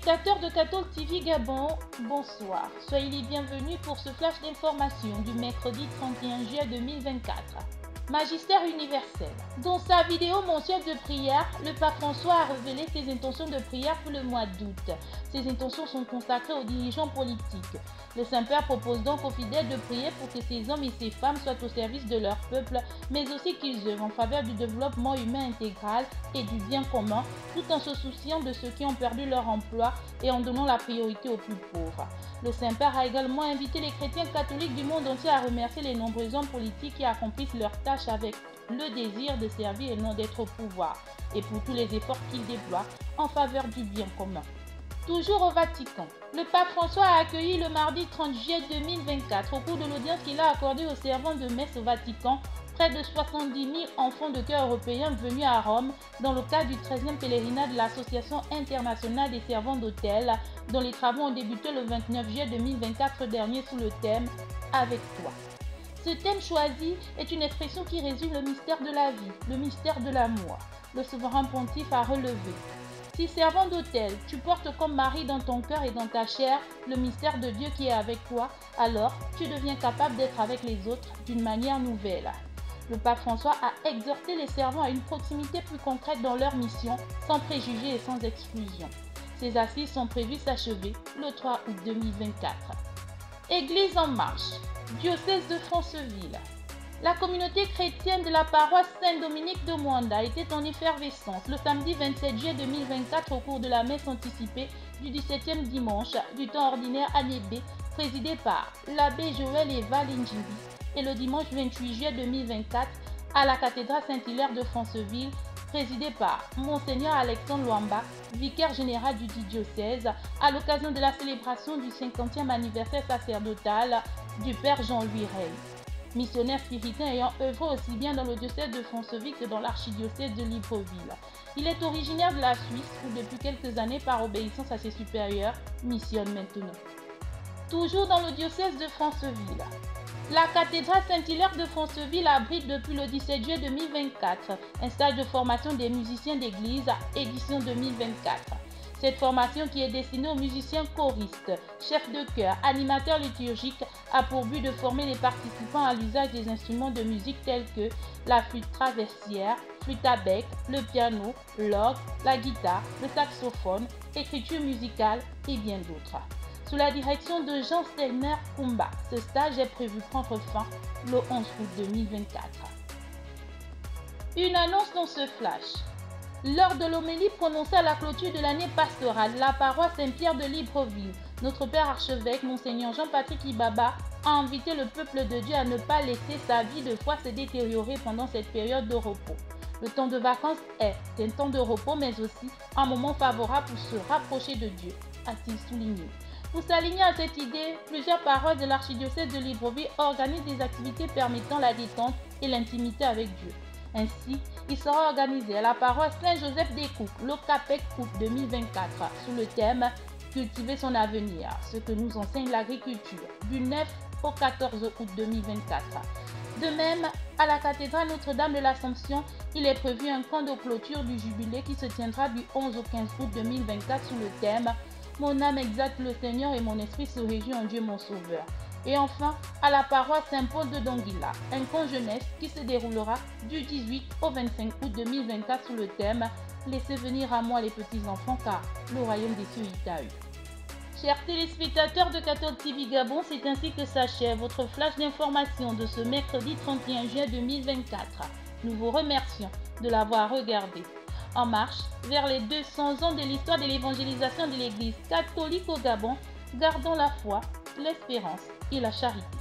téléspectateurs de Catholic TV Gabon, bonsoir. Soyez les bienvenus pour ce flash d'information du mercredi 31 juillet 2024. Magistère universel. Dans sa vidéo mensuelle de prière, le pape François a révélé ses intentions de prière pour le mois d'août. Ces intentions sont consacrées aux dirigeants politiques. Le Saint-Père propose donc aux fidèles de prier pour que ces hommes et ces femmes soient au service de leur peuple, mais aussi qu'ils œuvrent en faveur du développement humain intégral et du bien commun, tout en se souciant de ceux qui ont perdu leur emploi et en donnant la priorité aux plus pauvres. Le Saint-Père a également invité les chrétiens catholiques du monde entier à remercier les nombreux hommes politiques qui accomplissent leurs tâches avec le désir de servir et non d'être au pouvoir, et pour tous les efforts qu'ils déploient en faveur du bien commun. Toujours au Vatican, le pape François a accueilli le mardi 30 juillet 2024, au cours de l'audience qu'il a accordée aux servants de messe au Vatican, près de 70 000 enfants de cœur européens venus à Rome dans le cadre du 13e pèlerinage de l'Association internationale des servants d'hôtel, dont les travaux ont débuté le 29 juillet 2024 dernier sous le thème « Avec toi ». Ce thème choisi est une expression qui résume le mystère de la vie, le mystère de l'amour. Le souverain pontife a relevé: si servant d'autel, tu portes comme Marie dans ton cœur et dans ta chair le mystère de Dieu qui est avec toi, alors tu deviens capable d'être avec les autres d'une manière nouvelle. Le pape François a exhorté les servants à une proximité plus concrète dans leur mission, sans préjugés et sans exclusion. Ces assises sont prévues s'achever le 3 août 2024. Église en marche, diocèse de Franceville. La communauté chrétienne de la paroisse Saint-Dominique de Mwanda était en effervescence le samedi 27 juillet 2024 au cours de la messe anticipée du 17e dimanche du temps ordinaire année B, présidée par l'abbé Joël Eva Linjimbi, et le dimanche 28 juillet 2024 à la cathédrale Saint-Hilaire de Franceville, présidée par Monseigneur Alexandre Luamba, vicaire général du diocèse, à l'occasion de la célébration du 50e anniversaire sacerdotal du Père Jean-Louis Rey. Missionnaire spiritain ayant œuvré aussi bien dans le diocèse de Franceville que dans l'archidiocèse de Libreville. Il est originaire de la Suisse où depuis quelques années, par obéissance à ses supérieurs, missionne maintenant. Toujours dans le diocèse de Franceville, la cathédrale Saint-Hilaire de Franceville abrite depuis le 17 juillet 2024 un stage de formation des musiciens d'église, édition 2024. Cette formation, qui est destinée aux musiciens choristes, chefs de chœur, animateurs liturgiques, a pour but de former les participants à l'usage des instruments de musique tels que la flûte traversière, flûte à bec, le piano, l'orgue, la guitare, le saxophone, écriture musicale et bien d'autres. Sous la direction de Jean Stelner Kumba, ce stage est prévu prendre fin le 11 août 2024. Une annonce dans ce flash. Lors de l'homélie prononcée à la clôture de l'année pastorale, la paroisse Saint-Pierre de Libreville, notre Père archevêque, Monseigneur Jean-Patrick Ibaba, a invité le peuple de Dieu à ne pas laisser sa vie de foi se détériorer pendant cette période de repos. Le temps de vacances est un temps de repos, mais aussi un moment favorable pour se rapprocher de Dieu, a-t-il souligné. Pour s'aligner à cette idée, plusieurs paroisses de l'archidiocèse de Libreville organisent des activités permettant la détente et l'intimité avec Dieu. Ainsi, il sera organisé à la paroisse Saint-Joseph des Cook, le CAPEC Août 2024, sous le thème « Cultiver son avenir », ce que nous enseigne l'agriculture, du 9 au 14 août 2024. De même, à la cathédrale Notre-Dame de l'Assomption, il est prévu un camp de clôture du jubilé qui se tiendra du 11 au 15 août 2024 sous le thème « Mon âme exalte le Seigneur et mon esprit se réjouit en Dieu mon Sauveur ». Et enfin, à la paroisse Saint-Paul de Donguila, un camp jeunesse qui se déroulera du 18 au 25 août 2024 sous le thème « Laissez venir à moi les petits-enfants car le royaume des cieux est à eux ». Chers téléspectateurs de Catholic TV Gabon, c'est ainsi que s'achève votre flash d'information de ce mercredi 31 juin 2024. Nous vous remercions de l'avoir regardé. En marche vers les 200 ans de l'histoire de l'évangélisation de l'Église catholique au Gabon, gardons la foi, l'espérance et la charité.